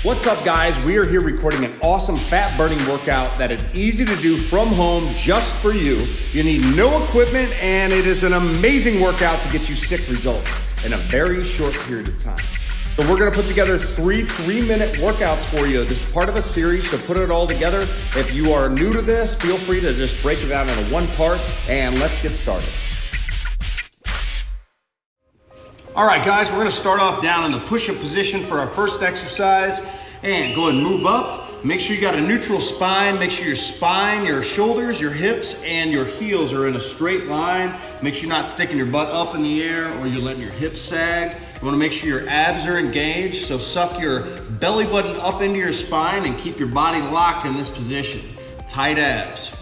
What's up, guys? We are here recording an awesome fat burning workout that is easy to do from home just for you. You need no equipment, and it is an amazing workout to get you sick results in a very short period of time. So we're gonna put together three-minute workouts for you. This is part of a series, so put it all together. If you are new to this, feel free to just break it down into one part, and let's get started. All right, guys, we're gonna start off down in the push-up position for our first exercise. And go ahead and move up. Make sure you got a neutral spine. Make sure your spine, your shoulders, your hips, and your heels are in a straight line. Make sure you're not sticking your butt up in the air or you're letting your hips sag. You wanna make sure your abs are engaged, so suck your belly button up into your spine and keep your body locked in this position. Tight abs.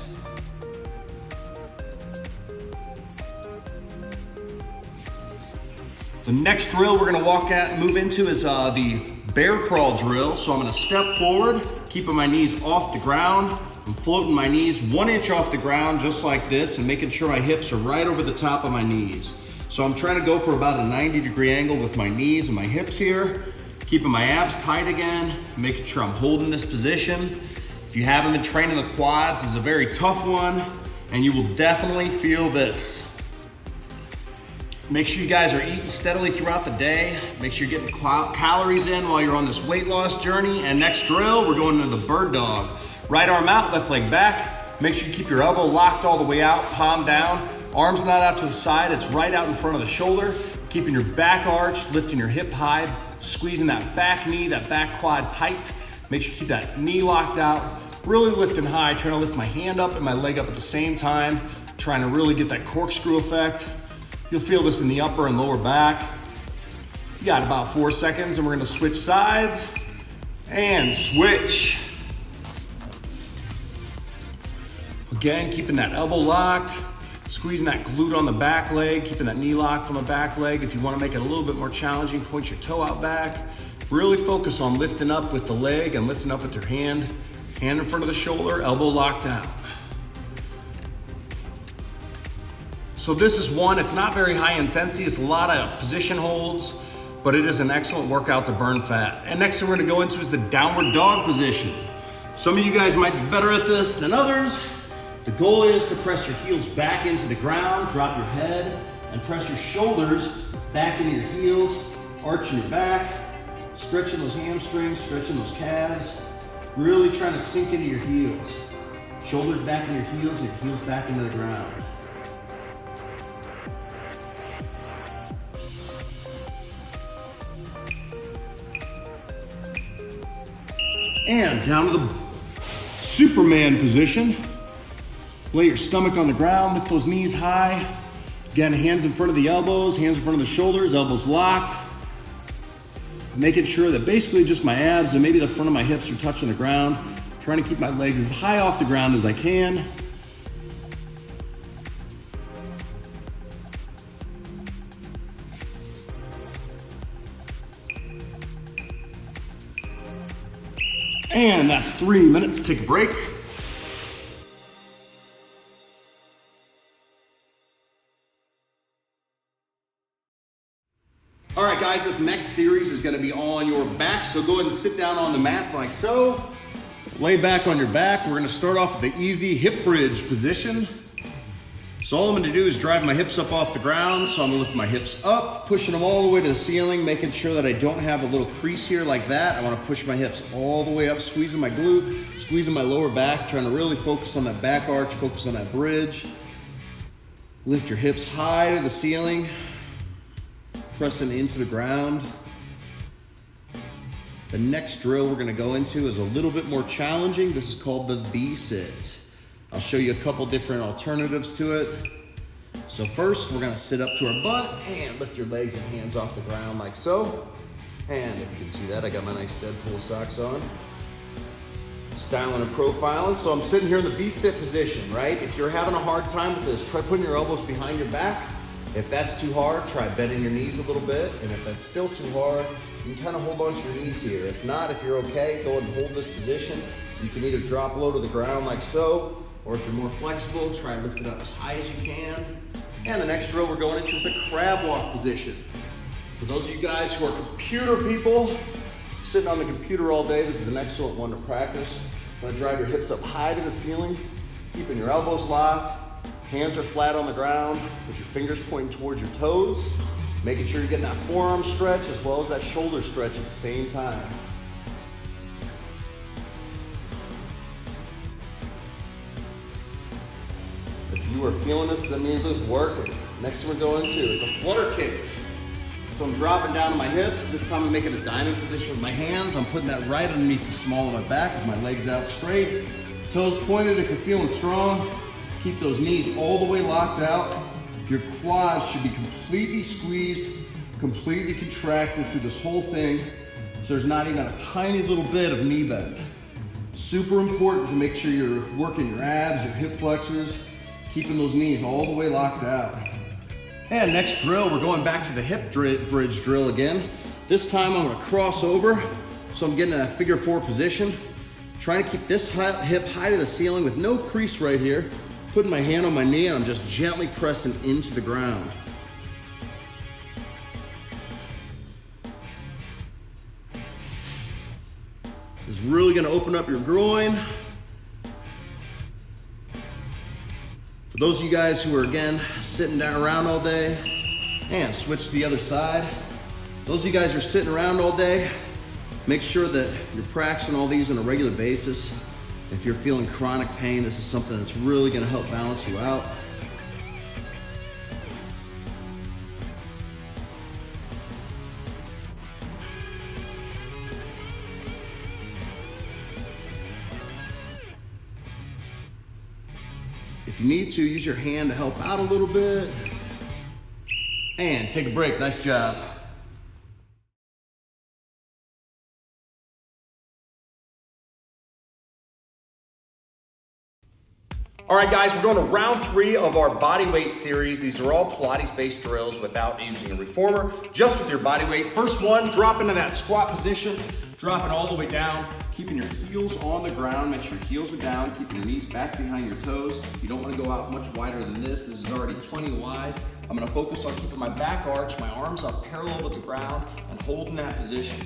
The next drill we're gonna move into is the bear crawl drill. So I'm gonna step forward, keeping my knees off the ground. I'm floating my knees 1 inch off the ground, just like this, and making sure my hips are right over the top of my knees. So I'm trying to go for about a 90-degree angle with my knees and my hips here, keeping my abs tight again, making sure I'm holding this position. If you haven't been training the quads, it's a very tough one, and you will definitely feel this. Make sure you guys are eating steadily throughout the day. Make sure you're getting calories in while you're on this weight loss journey. And next drill, we're going into the bird dog. Right arm out, left leg back. Make sure you keep your elbow locked all the way out, palm down. Arms not out to the side, it's right out in front of the shoulder. Keeping your back arched, lifting your hip high, squeezing that back knee, that back quad tight. Make sure you keep that knee locked out. Really lifting high, trying to lift my hand up and my leg up at the same time. Trying to really get that corkscrew effect. You'll feel this in the upper and lower back. You got about 4 seconds and we're gonna switch sides and switch. Again, keeping that elbow locked, squeezing that glute on the back leg, keeping that knee locked on the back leg. If you wanna make it a little bit more challenging, point your toe out back. Really focus on lifting up with the leg and lifting up with your hand. Hand in front of the shoulder, elbow locked out. So this is one, it's not very high intensity, it's a lot of position holds, but it is an excellent workout to burn fat. And next thing we're gonna go into is the downward dog position. Some of you guys might be better at this than others. The goal is to press your heels back into the ground, drop your head, and press your shoulders back into your heels, arching your back, stretching those hamstrings, stretching those calves, really trying to sink into your heels. Shoulders back in your heels and your heels back into the ground. And down to the Superman position. Lay your stomach on the ground, lift those knees high. Again, hands in front of the elbows, hands in front of the shoulders, elbows locked. Making sure that basically just my abs and maybe the front of my hips are touching the ground. Trying to keep my legs as high off the ground as I can. And that's 3 minutes. Take a break. All right, guys, this next series is gonna be on your back, so go ahead and sit down on the mats like so. Lay back on your back. We're gonna start off with the easy hip bridge position. So all I'm gonna do is drive my hips up off the ground. So I'm gonna lift my hips up, pushing them all the way to the ceiling, making sure that I don't have a little crease here like that. I wanna push my hips all the way up, squeezing my glute, squeezing my lower back, trying to really focus on that back arch, focus on that bridge. Lift your hips high to the ceiling, pressing into the ground. The next drill we're gonna go into is a little bit more challenging. This is called the V-sit. I'll show you a couple different alternatives to it. So first, we're gonna sit up to our butt and lift your legs and hands off the ground like so. And if you can see that, I got my nice Deadpool socks on. Styling and profiling. So I'm sitting here in the V-sit position, right? If you're having a hard time with this, try putting your elbows behind your back. If that's too hard, try bending your knees a little bit. And if that's still too hard, you can kind of hold on to your knees here. If not, if you're okay, go ahead and hold this position. You can either drop low to the ground like so, or if you're more flexible, try and lift it up as high as you can. And the next drill we're going into is the crab walk position. For those of you guys who are computer people, sitting on the computer all day, this is an excellent one to practice. You're gonna drive your hips up high to the ceiling, keeping your elbows locked, hands are flat on the ground, with your fingers pointing towards your toes, making sure you're getting that forearm stretch as well as that shoulder stretch at the same time. If you are feeling this, that means it's working. Next thing we're going to is the flutter kicks. So I'm dropping down to my hips. This time I'm making a diamond position with my hands. I'm putting that right underneath the small of my back with my legs out straight. Toes pointed if you're feeling strong. Keep those knees all the way locked out. Your quads should be completely squeezed, completely contracted through this whole thing. So there's not even a tiny little bit of knee bend. Super important to make sure you're working your abs, your hip flexors, keeping those knees all the way locked out. And next drill, we're going back to the hip bridge drill again. This time I'm gonna cross over, so I'm getting in a figure 4 position. Trying to keep this hip high to the ceiling with no crease right here. Putting my hand on my knee and I'm just gently pressing into the ground. This is really gonna open up your groin. For those of you guys who are, again, sitting down around all day, and switch to the other side. Those of you guys who are sitting around all day, make sure that you're practicing all these on a regular basis. If you're feeling chronic pain, this is something that's really gonna help balance you out. If you need to, use your hand to help out a little bit. And take a break, nice job. All right, guys, we're going to round 3 of our body weight series. These are all Pilates-based drills without using a reformer, just with your body weight. First one, drop into that squat position, drop it all the way down, keeping your heels on the ground. Make sure your heels are down, keeping your knees back behind your toes. You don't want to go out much wider than this. This is already plenty wide. I'm going to focus on keeping my back arch, my arms up parallel with the ground, and holding that position.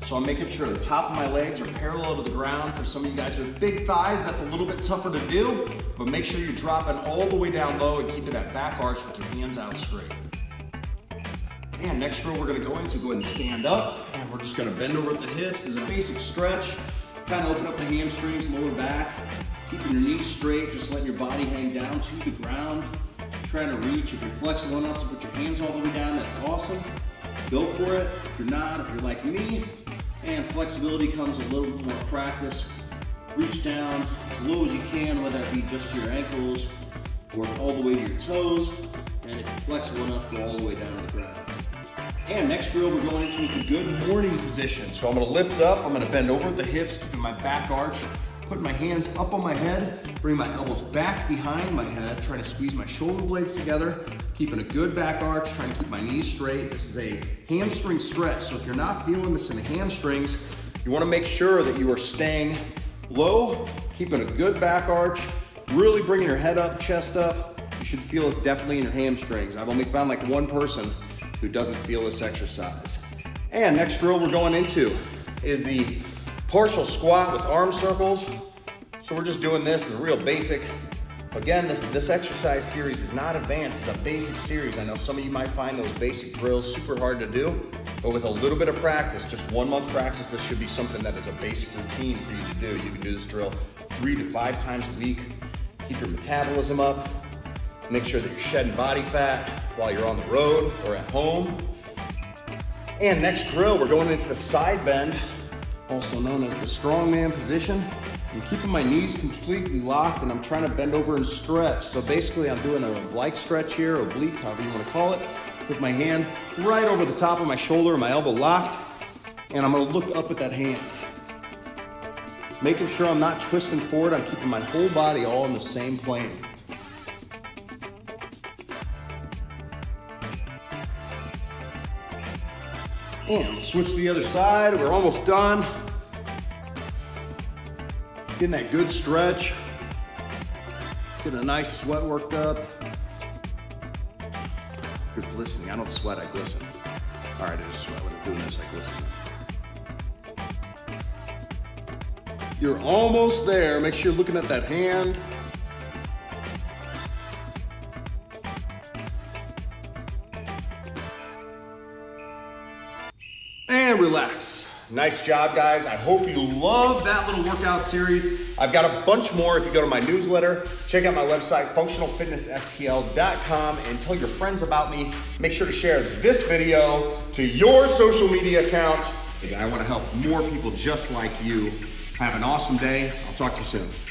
So I'm making sure the top of my legs are parallel to the ground. For some of you guys with big thighs, that's a little bit tougher to do, but make sure you're dropping all the way down low and keeping that back arch with your hands out straight. And next drill we're gonna go into, go ahead and stand up, and we're just gonna bend over at the hips as a basic stretch. Kind of open up the hamstrings, lower back, keeping your knees straight, just letting your body hang down to the ground. Trying to reach. If you're flexible enough to put your hands all the way down, that's awesome. Go for it. If you're not, if you're like me, and flexibility comes a little bit more practice. Reach down as low as you can, whether it be just your ankles or all the way to your toes. And if you're flexible enough, go all the way down to the ground. And next drill we're going into is the good morning position. So I'm gonna lift up, I'm gonna bend over at the hips, keeping my back arch, put my hands up on my head, bring my elbows back behind my head, trying to squeeze my shoulder blades together, keeping a good back arch, trying to keep my knees straight. This is a hamstring stretch, so if you're not feeling this in the hamstrings, you wanna make sure that you are staying low, keeping a good back arch, really bringing your head up, chest up. You should feel this definitely in your hamstrings. I've only found like one person who doesn't feel this exercise. And next drill we're going into is the partial squat with arm circles. So we're just doing this as a real basic. Again, this exercise series is not advanced, it's a basic series. I know some of you might find those basic drills super hard to do, but with a little bit of practice, just 1 month practice, this should be something that is a basic routine for you to do. You can do this drill 3 to 5 times a week. Keep your metabolism up. Make sure that you're shedding body fat while you're on the road or at home. And next drill, we're going into the side bend, also known as the strongman position. I'm keeping my knees completely locked and I'm trying to bend over and stretch. So basically I'm doing a like stretch here, oblique, however you want to call it, with my hand right over the top of my shoulder, my elbow locked, and I'm gonna look up at that hand. Making sure I'm not twisting forward, I'm keeping my whole body all in the same plane. And we'll switch to the other side. We're almost done. Getting that good stretch. Getting a nice sweat worked up. You're glistening. I don't sweat, I glisten. All right, I just sweat when I'm doing this, I glisten. You're almost there. Make sure you're looking at that hand. And relax. Nice job, guys. I hope you love that little workout series. I've got a bunch more if you go to my newsletter. Check out my website, functionalfitnessstl.com, and tell your friends about me. Make sure to share this video to your social media account. I want to help more people just like you. Have an awesome day. I'll talk to you soon.